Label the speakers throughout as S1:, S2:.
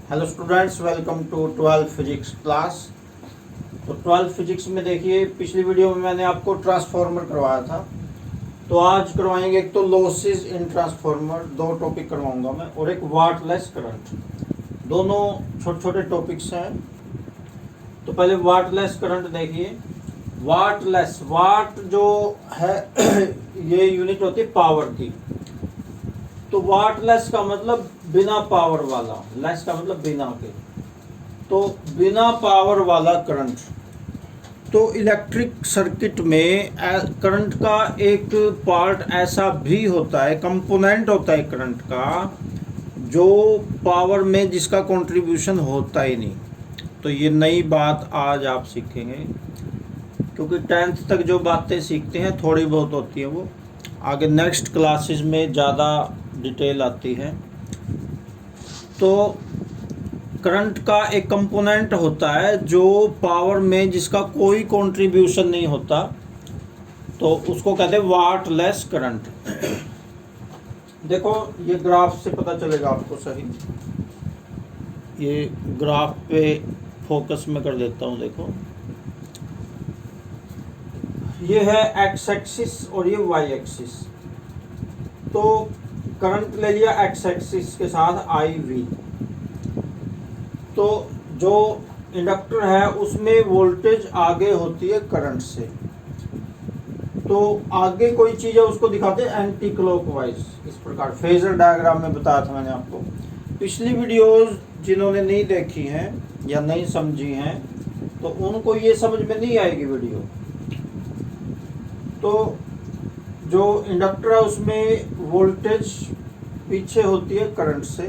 S1: Hello students, welcome to 12 physics class. तो 12 physics में देखिए, पिछली वीडियो में मैंने आपको ट्रांसफार्मर करवाया था। तो आज करवाएंगे एक तो लॉसेस इन ट्रांसफार्मर, दो टॉपिक करवाऊंगा मैं, और एक वाटलेस करंट। दोनों छोटे छोटे टॉपिक्स हैं। तो पहले वाटलेस करंट देखिए। वाटलेस, वाट जो है ये यूनिट होती है पावर की। तो वाटलेस का मतलब बिना पावर वाला, लेस का मतलब बिना के। तो बिना पावर वाला करंट। तो इलेक्ट्रिक सर्किट में करंट का एक पार्ट ऐसा भी होता है, कंपोनेंट होता है करंट का, जो पावर में जिसका कंट्रीब्यूशन होता ही नहीं। तो ये नई बात आज आप सीखेंगे, क्योंकि 10th तक जो बातें सीखते हैं थोड़ी बहुत होती है, वो आगे नेक्स्ट क्लासेस में ज़्यादा डिटेल आती है। तो करंट का एक कंपोनेंट होता है जो पावर में जिसका कोई कंट्रीब्यूशन नहीं होता, तो उसको कहते हैं वाटलेस करंट। देखो, ये ग्राफ से पता चलेगा आपको सही। ये ग्राफ पे फोकस में कर देता हूँ। देखो, ये है एक्स एक्सिस और ये वाई एक्सिस। तो करंट ले लिया एक्स एक्सिस के साथ आई वी। तो जो इंडक्टर है उसमें वोल्टेज आगे होती है करंट से। तो आगे कोई चीज़ है उसको दिखाते हैं एंटी क्लॉकवाइज, इस प्रकार फेजर डायग्राम में बताया था मैंने आपको। पिछली वीडियोस जिन्होंने नहीं देखी हैं या नहीं समझी हैं, तो उनको ये समझ में नहीं आएगी वीडियो। तो जो इंडक्टर है उसमें वोल्टेज पीछे होती है करंट से,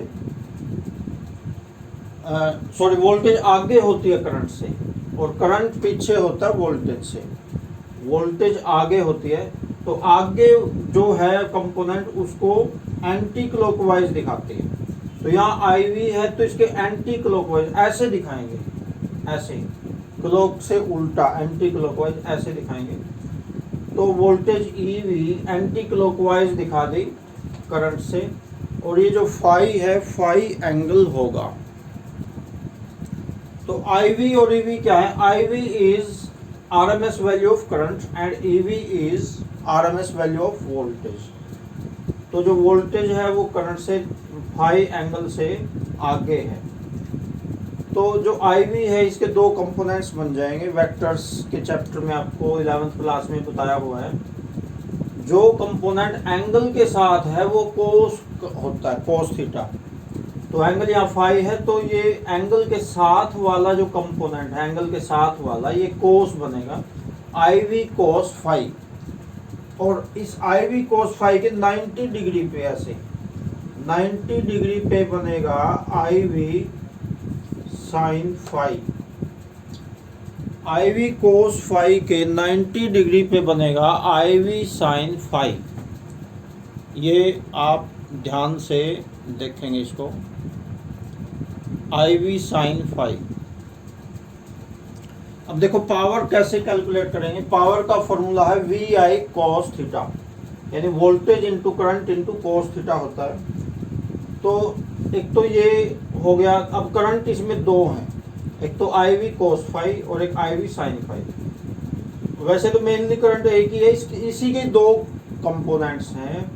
S1: सॉरी, वोल्टेज आगे होती है करंट से और करंट पीछे होता है वोल्टेज से। वोल्टेज आगे होती है, तो आगे जो है कंपोनेंट उसको एंटी क्लॉकवाइज दिखाते हैं। तो यहाँ आई वी है तो इसके एंटी क्लॉकवाइज ऐसे दिखाएंगे, ऐसे क्लॉक से उल्टा एंटी क्लॉकवाइज ऐसे दिखाएंगे। तो voltage E we anti clockwise दिखा दी करंट से, और ये जो फाई है फाई एंगल होगा। तो आई वी और ई वी क्या है? I V is RMS value of current and E V is RMS value of voltage. तो जो वोल्टेज है वो करंट से फाई एंगल से आगे है। तो जो आई वी है इसके दो कंपोनेंट्स बन जाएंगे। वेक्टर्स के चैप्टर में आपको 11th क्लास में बताया हुआ है। जो कंपोनेंट एंगल के साथ है वो कोस होता है, कोस थीटा। तो एंगल यहाँ फाई है, तो ये एंगल के साथ वाला जो कंपोनेंट है, एंगल के साथ वाला, ये कोस बनेगा आई वी कोस फाई। और इस आई वी कोस फाई के 90 डिग्री पे, ऐसे 90 डिग्री पे बनेगा I V sine phi. I V cos phi के 90 डिग्री पे बनेगा आई वी साइन फाई। ये आप ध्यान से देखेंगे इसको, आई वी साइन फाई। अब देखो पावर कैसे कैलकुलेट करेंगे। पावर का फॉर्मूला है वी आई कॉस थीटा, यानी voltage into current into cos theta होता है। तो एक तो ये हो गया। अब करंट इसमें दो हैं, एक तो आई वी कॉस फाई और एक आई वी साइन फाई। वैसे तो मेनली करंट एक ही है, इसी के दो कंपोनेंट्स हैं।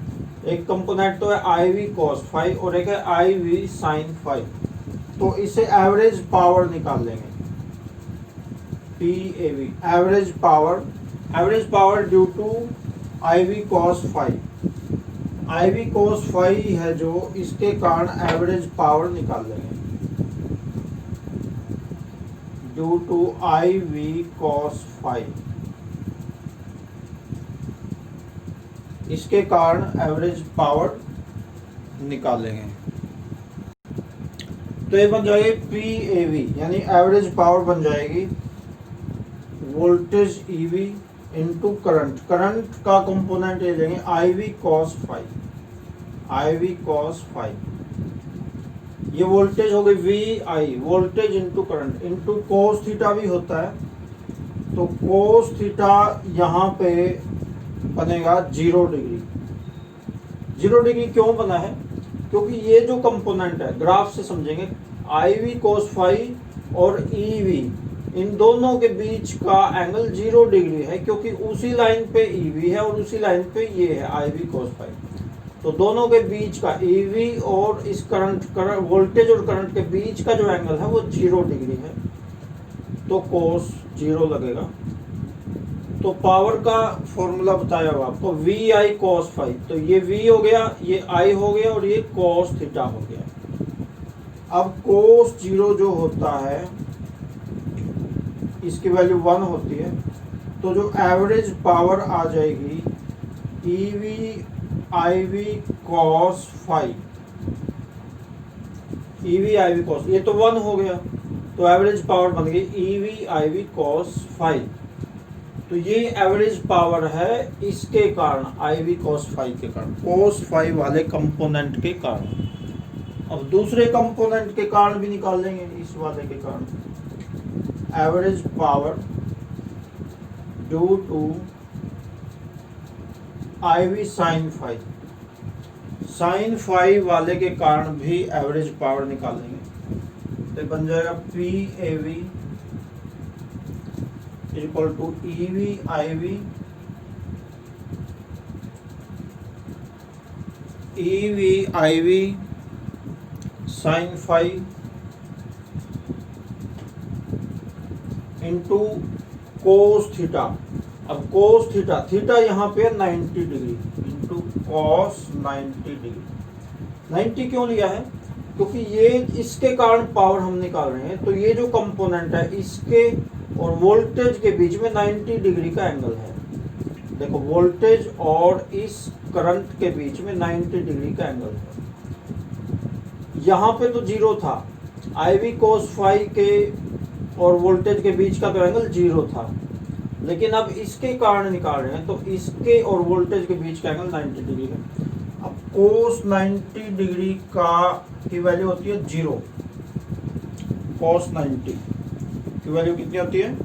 S1: एक कंपोनेंट तो है आई वी कॉस फाई और एक है आई वी साइन फाई। तो इसे एवरेज पावर निकाल लेंगे, P A V, average power due to I V cos phi. I V cos phi है जो, इसके कारण एवरेज पावर निकाल लेंगे due to I V cos phi. इसके कारण एवरेज पावर निकालेंगे। तो ये बन जाएगी पी ए वी, यानी एवरेज पावर बन जाएगी voltage E V into current. Current का कंपोनेंट ले लेंगे I V cos phi, I V cos phi. ये वोल्टेज हो गई V I, voltage into current into cos theta भी होता है। तो कोस थीटा यहाँ पे बनेगा 0 डिग्री। 0 डिग्री क्यों बना है? क्योंकि ये जो कंपोनेंट है, ग्राफ से समझेंगे, आई वी कोस फाइव और ई वी, इन दोनों के बीच का एंगल 0 डिग्री है, क्योंकि उसी लाइन पे ई वी है और उसी लाइन पे ये है आई वी कोस फाइव। तो दोनों के बीच का ई वी और इस करंट वोल्टेज और करंट के बीच का जो एंगल है वो 0 डिग्री है, तो कोस 0 लगेगा। तो पावर का फॉर्मूला बताया हुआ आपको, वी आई कोस फाइव, तो ये वी हो गया, ये आई हो गया और ये कोस थीटा हो गया। अब कोस 0 जो होता है इसकी वैल्यू 1 होती है, तो जो एवरेज पावर आ जाएगी E V I V cos phi, E V I V cos, ये तो 1 हो गया, तो एवरेज पावर बन गई E V I V cos phi. तो ये एवरेज पावर है इसके कारण, आई वी कॉस फाइव के कारण, कॉस फाइव वाले कंपोनेंट के कारण। अब दूसरे कंपोनेंट के कारण भी निकाल लेंगे, इस वाले के कारण, average power due to I V sine phi, sine phi वाले के कारण भी एवरेज पावर निकालेंगे। तो बन जाएगा P A V equal to E V I V, E V I V sine phi into cos theta. अब कोस थीटा, थीटा यहाँ पे 90 डिग्री इंटू कॉस 90 डिग्री। 90 क्यों लिया है? क्योंकि ये इसके कारण पावर हम निकाल रहे हैं, तो ये जो कंपोनेंट है इसके और वोल्टेज के बीच में 90 डिग्री का एंगल है। देखो, वोल्टेज और इस करंट के बीच में 90 डिग्री का एंगल है। यहाँ पे तो 0 था, आई वी कोस फाइव के और वोल्टेज के बीच का तो एंगल 0 था, लेकिन अब इसके कारण निकाल रहे हैं, तो इसके और वोल्टेज के बीच का एंगल 90 डिग्री है। अब कोस 90 डिग्री का की वैल्यू होती है 0, कोस 90 की वैल्यू कितनी होती है?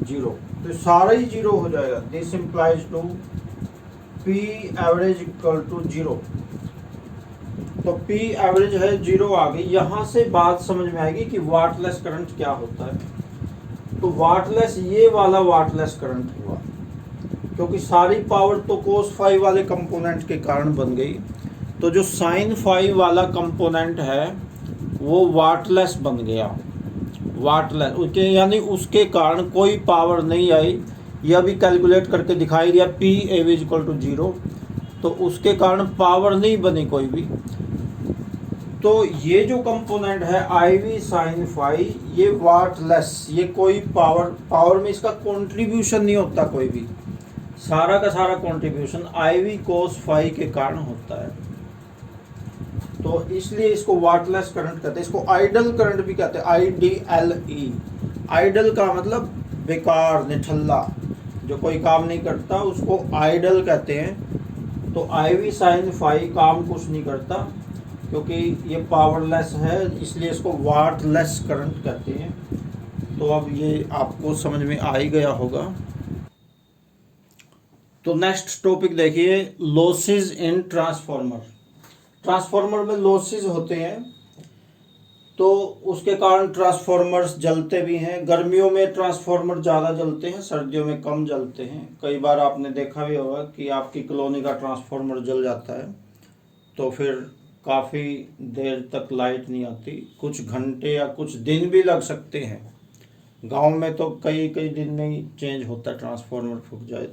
S1: 0। तो सारा ही 0 हो जाएगा। This implies to P average equal to 0। तो पी एवरेज है 0 आ गई। यहाँ से बात समझ में आएगी कि वाटलेस करंट क्या होता है। तो वाटलेस, ये वाला वाटलेस करंट हुआ, क्योंकि सारी पावर तो कोस फाइव वाले कंपोनेंट के कारण बन गई, तो जो साइन फाइव वाला कंपोनेंट है वो वाटलेस बन गया। वाटलेस उसके, यानी उसके कारण कोई पावर नहीं आई। यह भी कैलकुलेट करके दिखाई दिया, P A V equal to 0, तो उसके कारण पावर नहीं बनी कोई भी। तो ये जो कंपोनेंट है आई वी साइन फाइव, ये वाटलेस, ये कोई पावर में इसका कंट्रीब्यूशन नहीं होता कोई भी, सारा का सारा contribution I V cos phi के कारण होता है। तो इसलिए इसको वाटलेस करंट कहते हैं। इसको आइडल करंट भी कहते हैं, IDLE। आइडल का मतलब बेकार, निठल्ला, जो कोई काम नहीं करता उसको आइडल कहते हैं। तो आई वी साइन फाइव काम कुछ नहीं करता, क्योंकि ये पावरलेस है, इसलिए इसको वाटलेस करंट कहते हैं। तो अब ये आपको समझ में आ ही गया होगा। तो नेक्स्ट टॉपिक देखिए, लॉसेस इन ट्रांसफॉर्मर। ट्रांसफॉर्मर में लॉसेस होते हैं, तो उसके कारण ट्रांसफॉर्मर्स जलते भी हैं। गर्मियों में ट्रांसफॉर्मर ज़्यादा जलते हैं, सर्दियों में कम जलते हैं। कई बार आपने देखा भी होगा कि आपकी कॉलोनी का ट्रांसफॉर्मर जल जाता है, तो फिर काफ़ी देर तक लाइट नहीं आती, कुछ घंटे या कुछ दिन भी लग सकते हैं। गांव में तो कई कई दिन में ही चेंज होता है, ट्रांसफॉर्मर फूक जाए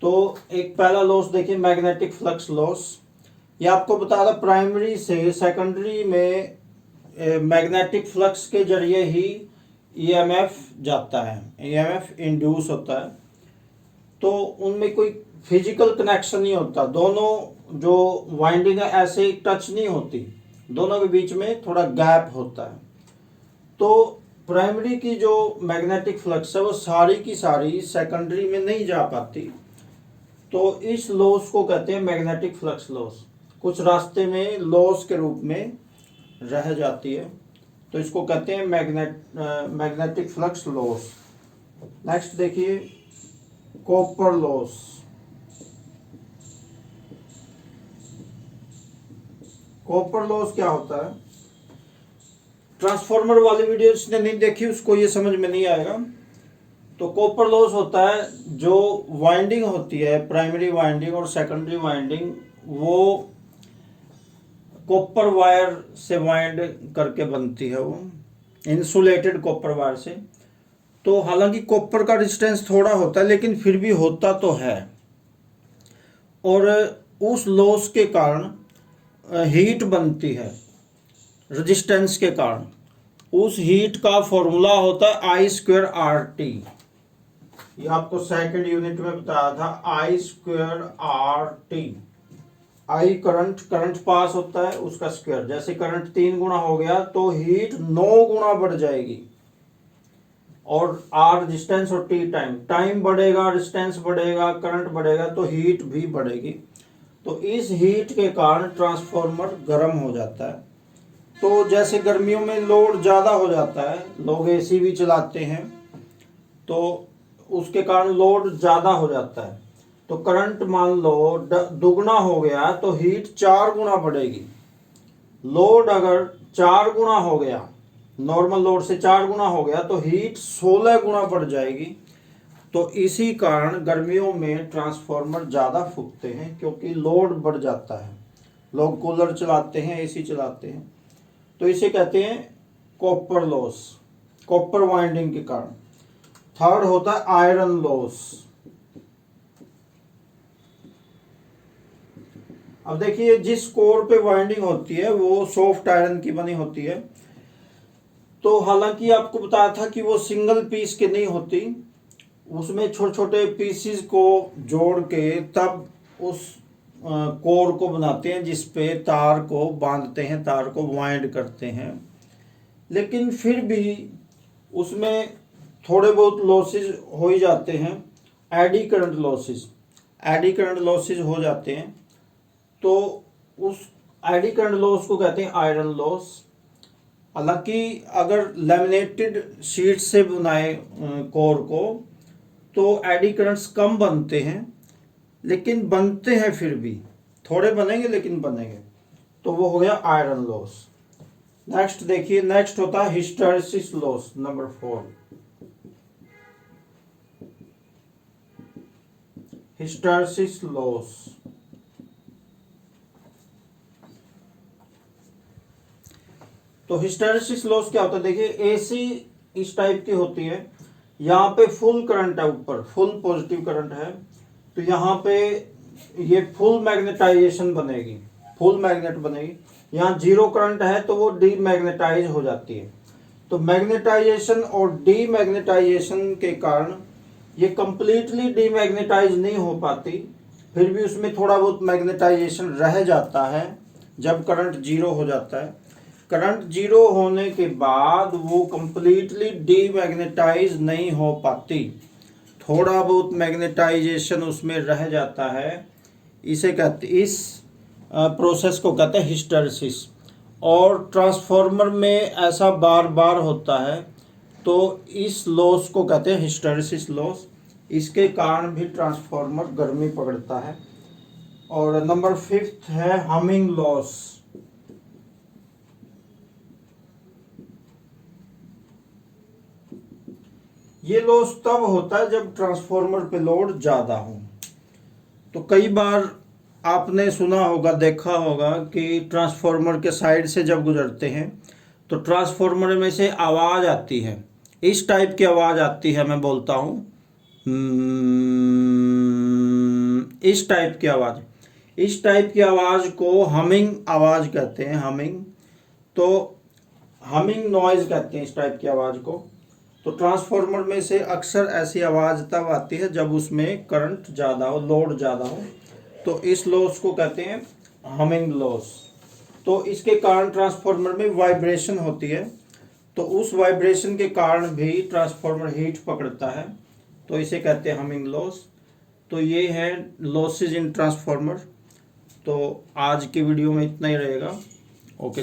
S1: तो एक पहला लॉस देखिए, मैग्नेटिक फ्लक्स लॉस। ये आपको बता रहा, प्राइमरी से सेकेंडरी में मैग्नेटिक फ्लक्स के जरिए ही ईएमएफ जाता है, ईएमएफ इंड्यूस होता है। तो उनमें कोई फिजिकल कनेक्शन नहीं होता, दोनों जो वाइंडिंग है ऐसे टच नहीं होती, दोनों के बीच में थोड़ा गैप होता है। तो प्राइमरी की जो मैग्नेटिक फ्लक्स है वो सारी की सारी सेकेंडरी में नहीं जा पाती, तो इस लॉस को कहते हैं मैग्नेटिक फ्लक्स लॉस। कुछ रास्ते में लॉस के रूप में रह जाती है, तो इसको कहते हैं मैग्नेटिक फ्लक्स लॉस। नेक्स्ट देखिए, copper loss. Copper loss, copper loss क्या होता है, ट्रांसफॉर्मर वाली वीडियो जिसने नहीं देखी उसको ये समझ में नहीं आएगा। तो कॉपर लॉस होता है जो वाइंडिंग होती है, प्राइमरी वाइंडिंग और सेकेंडरी वाइंडिंग, वो कॉपर वायर से वाइंड करके बनती है, वो इंसुलेटेड कॉपर वायर से। तो हालांकि कॉपर का रेजिस्टेंस थोड़ा होता है लेकिन फिर भी होता तो है, और उस लॉस के कारण हीट बनती है रेजिस्टेंस के कारण। उस हीट का फॉर्मूला होता है I²RT। ये आपको सेकंड यूनिट में बताया था, I²RT। आई करंट पास होता है उसका स्क्वायर। जैसे करंट 3 गुना हो गया तो हीट 9 गुना बढ़ जाएगी, और आर रेजिस्टेंस और टी टाइम बढ़ेगा, रेजिस्टेंस बढ़ेगा, करंट बढ़ेगा तो हीट भी बढ़ेगी। तो इस हीट के कारण ट्रांसफॉर्मर गर्म हो जाता है। तो जैसे गर्मियों में लोड ज़्यादा हो जाता है, लोग एसी भी चलाते हैं, तो उसके कारण लोड ज़्यादा हो जाता है। तो करंट मान लो दुगना हो गया तो हीट 4 गुना बढ़ेगी। लोड अगर 4 गुना हो गया, नॉर्मल लोड से 4 गुना हो गया तो हीट 16 गुना बढ़ जाएगी। तो इसी कारण गर्मियों में ट्रांसफॉर्मर ज़्यादा फूकते हैं, क्योंकि लोड बढ़ जाता है। लोग कूलर चलाते हैं, एसी चलाते हैं, तो इसे कहते हैं कॉपर लॉस, कॉपर वाइंडिंग के कारण। थर्ड होता है आयरन लॉस। अब देखिए, जिस कोर पे वाइंडिंग होती है वो सॉफ्ट आयरन की बनी होती है। तो हालांकि आपको बताया था कि वो सिंगल पीस की नहीं होती, उसमें छोटे छोटे पीसीज को जोड़ के तब उस कोर को बनाते हैं, जिस पे तार को बांधते हैं, तार को वाइंड करते हैं। लेकिन फिर भी उसमें थोड़े बहुत लॉसेज हो ही जाते हैं, एडी करंट लॉसेज हो जाते हैं। तो उस एडी करंट लॉस को कहते हैं आयरन लॉस। हालांकि अगर लैमिनेटेड शीट से बनाए कोर को तो एडी करंट्स कम बनते हैं, लेकिन बनते हैं, फिर भी थोड़े बनेंगे लेकिन बनेंगे। तो वो हो गया आयरन लॉस। नेक्स्ट देखिए, नेक्स्ट होता है hysteresis loss, number 4। Hysteresis loss. तो हिस्टैरिसीस लॉस क्या होता है, देखिए एसी इस टाइप की होती है, यहाँ पे फुल करंट है, ऊपर फुल पॉजिटिव करंट है, तो यहाँ पे ये फुल मैग्नेटाइजेशन बनेगी, फुल मैग्नेट बनेगी। यहाँ जीरो करंट है तो वो डीमैग्नेटाइज हो जाती है। तो मैग्नेटाइजेशन और डीमैग्नेटाइजेशन के कारण ये कंप्लीटली डीमैग्नेटाइज नहीं हो पाती, फिर भी उसमें थोड़ा बहुत मैग्नेटाइजेशन रह जाता है जब करंट जीरो हो जाता है। करंट जीरो होने के बाद वो कंप्लीटली डीमैग्नेटाइज नहीं हो पाती, थोड़ा बहुत मैग्नेटाइजेशन उसमें रह जाता है। इसे कहते, इस प्रोसेस को कहते हैं हिस्टैरिसीस। और ट्रांसफॉर्मर में ऐसा बार बार होता है, तो इस लॉस को कहते हैं हिस्टैरिसीस लॉस। इसके कारण भी ट्रांसफॉर्मर गर्मी पकड़ता है। और नंबर 5 है हमिंग लॉस। ये लॉस तब होता है जब ट्रांसफॉर्मर पे लोड ज़्यादा हो। तो कई बार आपने सुना होगा, देखा होगा कि ट्रांसफॉर्मर के साइड से जब गुजरते हैं तो ट्रांसफॉर्मर में से आवाज़ आती है, इस टाइप की आवाज़ आती है, मैं बोलता हूँ इस टाइप की आवाज़। इस टाइप की आवाज़ को हमिंग आवाज़ कहते हैं, हमिंग। तो हमिंग नॉइज़ कहते हैं इस टाइप की आवाज़ को। तो ट्रांसफॉर्मर में से अक्सर ऐसी आवाज़ तब आती है जब उसमें करंट ज़्यादा हो, लोड ज़्यादा हो। तो इस लॉस को कहते हैं हमिंग लॉस। तो इसके कारण ट्रांसफॉर्मर में वाइब्रेशन होती है, तो उस वाइब्रेशन के कारण भी ट्रांसफॉर्मर हीट पकड़ता है, तो इसे कहते हैं हमिंग लॉस। तो ये है लॉसेज इन ट्रांसफॉर्मर। तो आज की वीडियो में इतना ही रहेगा। ओके।